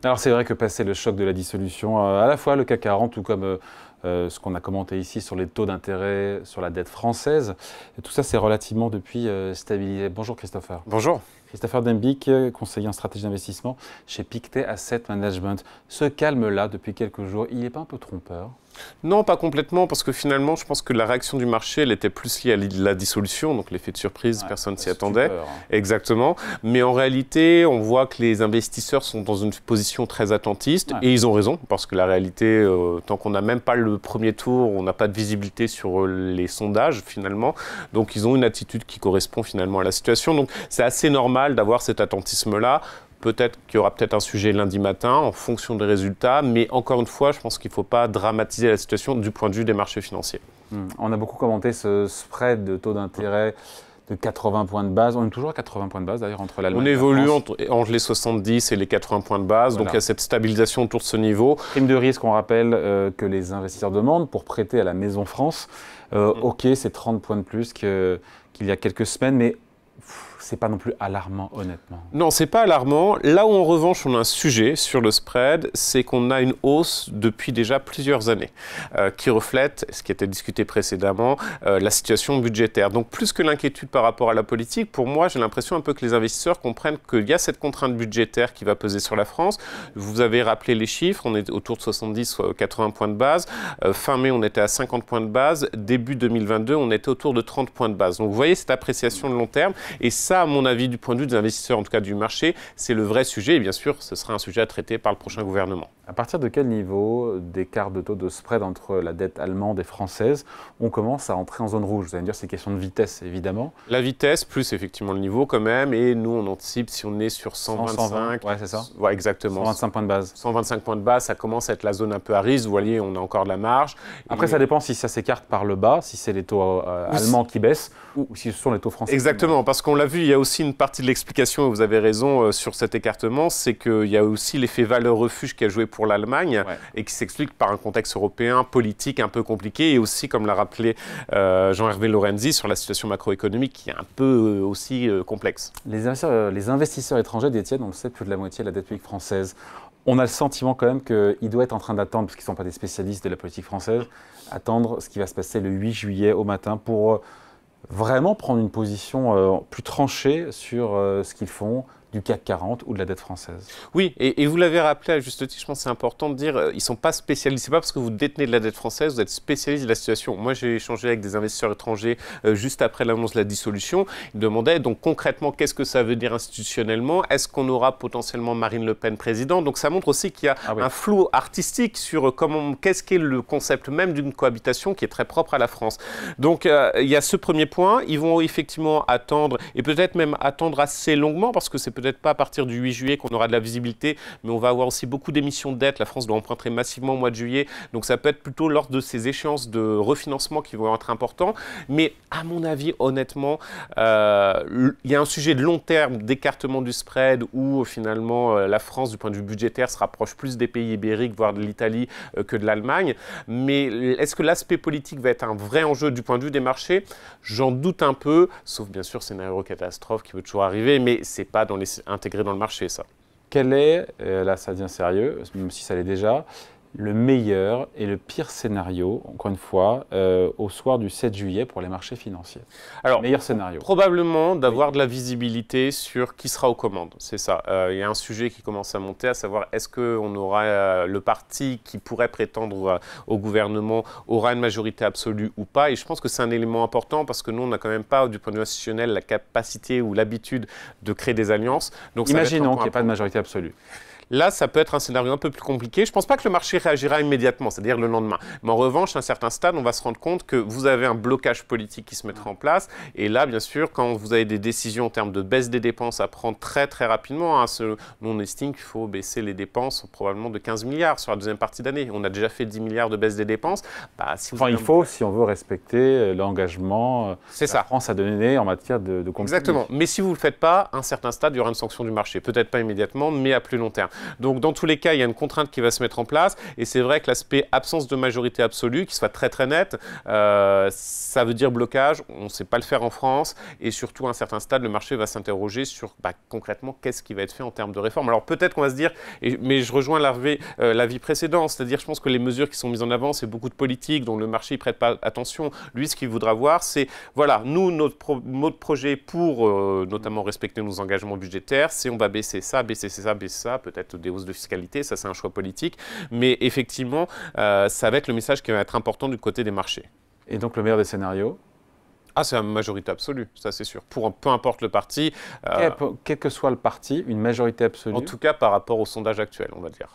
Alors c'est vrai que passer le choc de la dissolution, à la fois le CAC 40, tout comme ce qu'on a commenté ici sur les taux d'intérêt, sur la dette française, tout ça c'est relativement depuis stabilisé. Bonjour Christopher. Bonjour. Christopher Dembick, conseiller en stratégie d'investissement chez Pictet Asset Management. Ce calme-là, depuis quelques jours, il n'est pas un peu trompeur ? Non, pas complètement, parce que finalement, je pense que la réaction du marché, elle était plus liée à la dissolution, donc l'effet de surprise, ouais, personne s'y attendait. Stupeur, hein. Exactement. Mais en réalité, on voit que les investisseurs sont dans une position très attentiste, ouais. Et ils ont raison, parce que la réalité, tant qu'on n'a même pas le premier tour, on n'a pas de visibilité sur les sondages, finalement. Donc, ils ont une attitude qui correspond finalement à la situation. Donc, c'est assez normal d'avoir cet attentisme-là. Peut-être qu'il y aura peut-être un sujet lundi matin en fonction des résultats, mais encore une fois, je pense qu'il ne faut pas dramatiser la situation du point de vue des marchés financiers. On a beaucoup commenté ce spread de taux d'intérêt de 80 points de base. On est toujours à 80 points de base d'ailleurs entre l'Allemagne et la France. On évolue entre les 70 et les 80 points de base, voilà. Donc il y a cette stabilisation autour de ce niveau. Prime de risque, on rappelle que les investisseurs demandent pour prêter à la Maison France. Ok, c'est 30 points de plus qu'il y a quelques semaines, mais c'est pas non plus alarmant, honnêtement. Non, c'est pas alarmant. Là où, en revanche, on a un sujet sur le spread, c'est qu'on a une hausse depuis déjà plusieurs années qui reflète, ce qui était discuté précédemment, la situation budgétaire. Donc, plus que l'inquiétude par rapport à la politique, pour moi, j'ai l'impression un peu que les investisseurs comprennent qu'il y a cette contrainte budgétaire qui va peser sur la France. Vous avez rappelé les chiffres, on est autour de 70 ou 80 points de base. Fin mai, on était à 50 points de base. Début 2022, on était autour de 30 points de base. Donc, vous voyez cette appréciation de long terme. Et ça, à mon avis, du point de vue des investisseurs, en tout cas du marché, c'est le vrai sujet. Et bien sûr, ce sera un sujet à traiter par le prochain gouvernement. À partir de quel niveau d'écart de taux de spread entre la dette allemande et française, on commence à entrer en zone rouge? Vous allez me dire, c'est question de vitesse, évidemment. La vitesse, plus effectivement le niveau quand même. Et nous, on anticipe si on est sur 125. Ouais, c'est ça. Ouais, exactement. 125 points de base. 125 points de base, ça commence à être la zone un peu à risque. Vous voyez, on a encore de la marge. Après, ça dépend si ça s'écarte par le bas, si c'est les taux allemands qui baissent ou si ce sont les taux français. Exactement, parce qu'on l'a vu, il y a aussi une partie de l'explication, et vous avez raison sur cet écartement, c'est qu'il y a aussi l'effet valeur-refuge qui a joué pour l'Allemagne, ouais. Et qui s'explique par un contexte européen, politique un peu compliqué, et aussi, comme l'a rappelé Jean-Hervé Lorenzi, sur la situation macroéconomique qui est un peu aussi complexe. Les investisseurs étrangers détiennent, on le sait, plus de la moitié de la dette publique française. On a le sentiment quand même qu'il doit être en train d'attendre, parce qu'ils ne sont pas des spécialistes de la politique française, attendre ce qui va se passer le 8 juillet au matin pour vraiment prendre une position plus tranchée sur ce qu'ils font du CAC 40 ou de la dette française. Oui, et vous l'avez rappelé à juste titre, je pense que c'est important de dire, ils ne sont pas spécialistes. Ce n'est pas parce que vous détenez de la dette française, vous êtes spécialiste de la situation. Moi, j'ai échangé avec des investisseurs étrangers juste après l'annonce de la dissolution. Ils me demandaient donc concrètement qu'est-ce que ça veut dire institutionnellement. Est-ce qu'on aura potentiellement Marine Le Pen présidente? Donc ça montre aussi qu'il y a un flou artistique sur qu'est-ce qu'est le concept même d'une cohabitation qui est très propre à la France. Donc il y a ce premier point. Ils vont effectivement attendre, et peut-être même attendre assez longuement, parce que c'est peut-être pas à partir du 8 juillet qu'on aura de la visibilité, mais on va avoir aussi beaucoup d'émissions de dettes. La France doit emprunter massivement au mois de juillet, donc ça peut être plutôt lors de ces échéances de refinancement qui vont être importants. Mais à mon avis, honnêtement, il y a un sujet de long terme d'écartement du spread où finalement la France, du point de vue budgétaire, se rapproche plus des pays ibériques, voire de l'Italie, que de l'Allemagne. Mais est-ce que l'aspect politique va être un vrai enjeu du point de vue des marchés? J'en doute un peu, sauf bien sûr scénario catastrophe qui peut toujours arriver, mais c'est pas intégré dans le marché, ça. Quel est, là ça devient sérieux, même si ça l'est déjà, le meilleur et le pire scénario, encore une fois, au soir du 7 juillet pour les marchés financiers? Alors, meilleur scénario. Probablement d'avoir de la visibilité sur qui sera aux commandes, c'est ça. Il y a un sujet qui commence à monter, à savoir est-ce qu'on aura le parti qui pourrait prétendre au gouvernement aura une majorité absolue ou pas. Et je pense que c'est un élément important parce que nous, on n'a quand même pas, du point de vue institutionnel, la capacité ou l'habitude de créer des alliances. Donc, imaginons qu'il n'y ait pas de majorité absolue. Là, ça peut être un scénario un peu plus compliqué. Je ne pense pas que le marché réagira immédiatement, c'est-à-dire le lendemain. Mais en revanche, à un certain stade, on va se rendre compte que vous avez un blocage politique qui se mettra en place. Et là, bien sûr, quand vous avez des décisions en termes de baisse des dépenses à prendre très, très rapidement, nous, on estime qu'il faut baisser les dépenses probablement de 15 milliards sur la deuxième partie d'année. On a déjà fait 10 milliards de baisse des dépenses. Il faut, si on veut respecter l'engagement que la France a donné en matière de compromis. Exactement. Mais si vous ne le faites pas, à un certain stade, il y aura une sanction du marché. Peut-être pas immédiatement, mais à plus long terme. Donc dans tous les cas, il y a une contrainte qui va se mettre en place et c'est vrai que l'aspect absence de majorité absolue, qui soit très très nette, ça veut dire blocage, on ne sait pas le faire en France et surtout à un certain stade, le marché va s'interroger sur concrètement qu'est-ce qui va être fait en termes de réforme. Alors peut-être qu'on va se dire, mais je rejoins l'avis précédent, c'est-à-dire je pense que les mesures qui sont mises en avant, c'est beaucoup de politique dont le marché ne prête pas attention. Lui, ce qu'il voudra voir, c'est, voilà, nous, notre projet pour notamment respecter nos engagements budgétaires, c'est on va baisser ça, peut-être des hausses de fiscalité, ça c'est un choix politique, mais effectivement, ça va être le message qui va être important du côté des marchés. Et donc le meilleur des scénarios? Ah, c'est une majorité absolue, ça c'est sûr. Peu importe le parti. Quel que soit le parti, une majorité absolue? En tout cas, par rapport au sondage actuel, on va dire.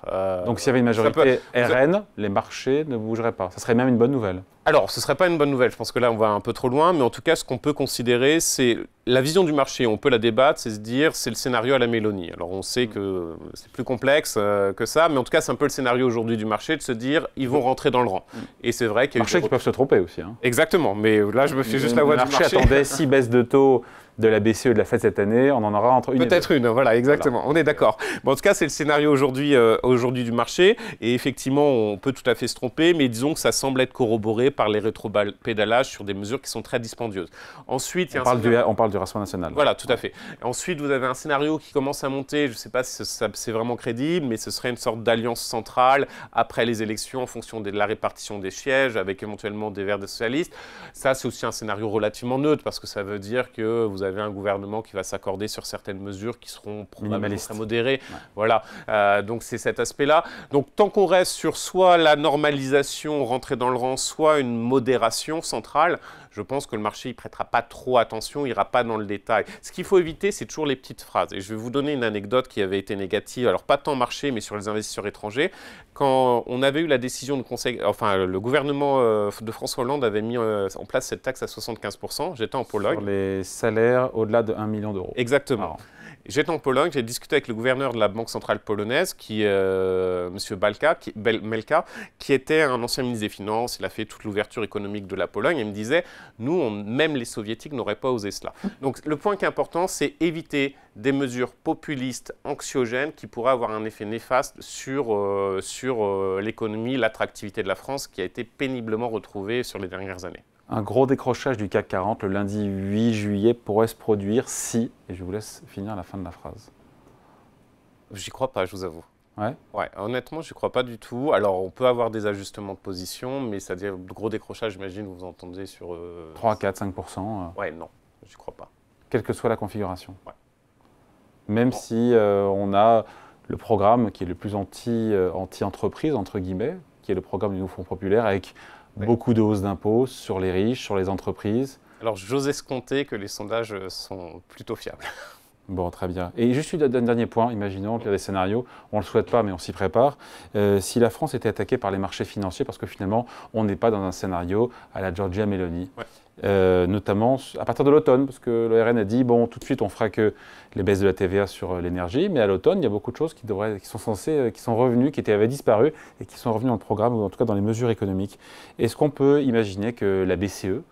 Donc s'il y avait une majorité RN, les marchés ne bougeraient pas. Ça serait même une bonne nouvelle. Alors, ce ne serait pas une bonne nouvelle. Je pense que là, on va un peu trop loin. Mais en tout cas, ce qu'on peut considérer, c'est la vision du marché. On peut la débattre, c'est se dire, c'est le scénario à la Mélanie. Alors, on sait que c'est plus complexe que ça. Mais en tout cas, c'est un peu le scénario aujourd'hui du marché de se dire, ils vont rentrer dans le rang. Et c'est vrai qu'il y a marchés qui peuvent se tromper aussi. Hein. Exactement. Mais là, je me fais juste la voix du marché. Le marché attendait 6 baisses de taux de la BCE et de la Fed cette année, on en aura entre une peut-être une, voilà, exactement, voilà. On est d'accord. Bon, en tout cas, c'est le scénario aujourd'hui du marché, et effectivement, on peut tout à fait se tromper, mais disons que ça semble être corroboré par les rétropédalages sur des mesures qui sont très dispendieuses. Ensuite, on parle du Rassemblement national. Voilà, tout à fait. Ensuite, vous avez un scénario qui commence à monter, je ne sais pas si c'est vraiment crédible, mais ce serait une sorte d'alliance centrale après les élections en fonction de la répartition des sièges, avec éventuellement des Verts, des socialistes. Ça, c'est aussi un scénario relativement neutre, parce que ça veut dire que vous avez un gouvernement qui va s'accorder sur certaines mesures qui seront probablement très modérées. Ouais. Voilà, donc c'est cet aspect-là. Donc tant qu'on reste sur soit la normalisation, rentrer dans le rang, soit une modération centrale, je pense que le marché ne prêtera pas trop attention, il n'ira pas dans le détail. Ce qu'il faut éviter, c'est toujours les petites phrases. Et je vais vous donner une anecdote qui avait été négative, alors pas tant marché, mais sur les investisseurs étrangers. Quand on avait eu la décision de conseil, enfin le gouvernement de François Hollande avait mis en place cette taxe à 75%, j'étais en Pologne. Sur les salaires au-delà de 1 million d'euros. Exactement. J'étais en Pologne, j'ai discuté avec le gouverneur de la Banque centrale polonaise, M. Melka, qui était un ancien ministre des Finances. Il a fait toute l'ouverture économique de la Pologne. Il me disait, nous, même les soviétiques n'auraient pas osé cela. Donc le point qui est important, c'est éviter des mesures populistes, anxiogènes, qui pourraient avoir un effet néfaste sur l'économie, l'attractivité de la France, qui a été péniblement retrouvée sur les dernières années. Un gros décrochage du CAC 40 le lundi 8 juillet pourrait se produire si, et je vous laisse finir la fin de la phrase. J'y crois pas, je vous avoue. Ouais. Ouais, honnêtement, j'y crois pas du tout. Alors, on peut avoir des ajustements de position, mais c'est-à-dire gros décrochage, j'imagine, vous entendez sur... 3, 4, 5%. Ouais, non, j'y crois pas. Quelle que soit la configuration. Ouais. Même si on a le programme qui est le plus anti-entreprise, entre guillemets, qui est le programme du nouveau Fonds populaire, avec beaucoup de hausses d'impôts sur les riches, sur les entreprises. Alors, j'ose escompter que les sondages sont plutôt fiables. Bon, très bien. Et juste un dernier point, imaginons qu'il y a des scénarios, on ne le souhaite pas, mais on s'y prépare. Si la France était attaquée par les marchés financiers, parce que finalement, on n'est pas dans un scénario à la Giorgia Meloni, notamment à partir de l'automne, parce que le RN a dit, bon, tout de suite, on fera que les baisses de la TVA sur l'énergie, mais à l'automne, il y a beaucoup de choses qui sont revenues, qui avaient disparu, et qui sont revenues dans le programme, ou en tout cas dans les mesures économiques. Est-ce qu'on peut imaginer que la BCE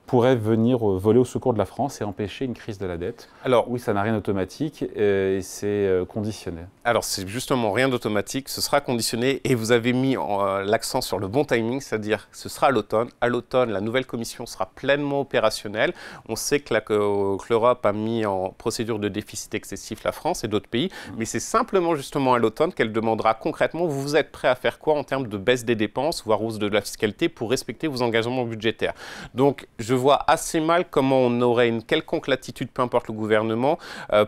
pourrait venir voler au secours de la France et empêcher une crise de la dette? Alors oui, ça n'a rien d'automatique et c'est conditionné. Alors c'est justement rien d'automatique, ce sera conditionné et vous avez mis l'accent sur le bon timing, c'est-à-dire que ce sera à l'automne. À l'automne, la nouvelle commission sera pleinement opérationnelle. On sait que l'Europe a mis en procédure de déficit excessif la France et d'autres pays, mais c'est simplement justement à l'automne qu'elle demandera concrètement, vous êtes prêts à faire quoi en termes de baisse des dépenses, voire hausse de la fiscalité pour respecter vos engagements budgétaires. Donc je vois assez mal comment on aurait une quelconque latitude, peu importe le gouvernement,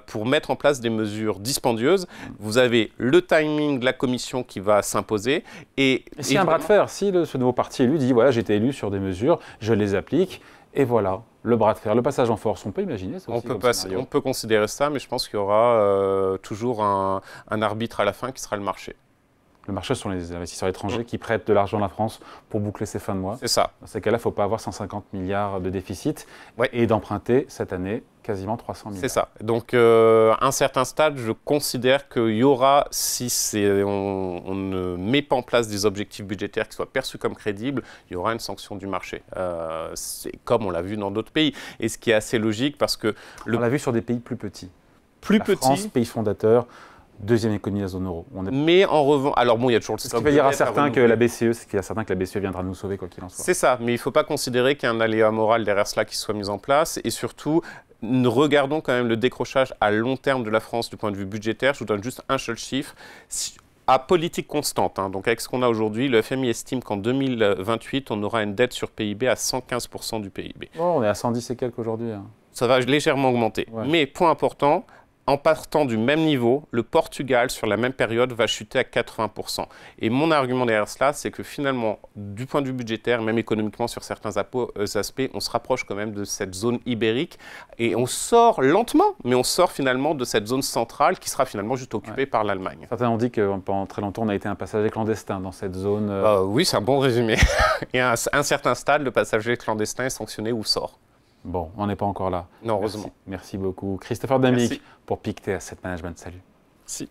pour mettre en place des mesures dispendieuses. Vous avez le timing de la commission qui va s'imposer. Et s'il y a un bras de fer, si ce nouveau parti élu dit, voilà, j'ai été élu sur des mesures, je les applique, et voilà, le bras de fer, le passage en force, on peut imaginer ça aussi on peut considérer ça, mais je pense qu'il y aura toujours un arbitre à la fin qui sera le marché. Le marché, ce sont les investisseurs étrangers qui prêtent de l'argent à la France pour boucler ses fins de mois. C'est ça. Dans ces cas-là, il ne faut pas avoir 150 milliards de déficit et d'emprunter cette année quasiment 300 milliards. C'est ça. Donc, à un certain stade, je considère qu'il y aura, si on ne met pas en place des objectifs budgétaires qui soient perçus comme crédibles, il y aura une sanction du marché. C'est comme on l'a vu dans d'autres pays. Et ce qui est assez logique parce que... On l'a vu sur des pays plus petits. Plus la petits. France, pays fondateur, Deuxième économie de la zone euro. Mais en revanche, alors bon, il y a toujours le Ce stock qui veut de dire à dette certains que renouveler. la BCE, c'est qu'il y a certains que la BCE viendra nous sauver quoi qu'il en soit. C'est ça, mais il ne faut pas considérer qu'il y a un aléa moral derrière cela qui soit mis en place. Et surtout, regardons quand même le décrochage à long terme de la France du point de vue budgétaire. Je vous donne juste un seul chiffre. À politique constante, donc avec ce qu'on a aujourd'hui, le FMI estime qu'en 2028, on aura une dette sur PIB à 115% du PIB. Oh, on est à 110 et quelques aujourd'hui. Hein. Ça va légèrement augmenter. Ouais. Mais point important, en partant du même niveau, le Portugal, sur la même période, va chuter à 80%. Et mon argument derrière cela, c'est que finalement, du point de vue budgétaire, même économiquement sur certains aspects, on se rapproche quand même de cette zone ibérique. Et on sort lentement, mais on sort finalement de cette zone centrale qui sera finalement juste occupée par l'Allemagne. Certains ont dit que pendant très longtemps, on a été un passager clandestin dans cette zone. Oui, c'est un bon résumé. Et à un certain stade, le passager clandestin est sanctionné ou sort. Bon, on n'est pas encore là. Non, heureusement. Merci beaucoup. Christopher Damick Merci. pour Pictet Asset Management. Salut. Si.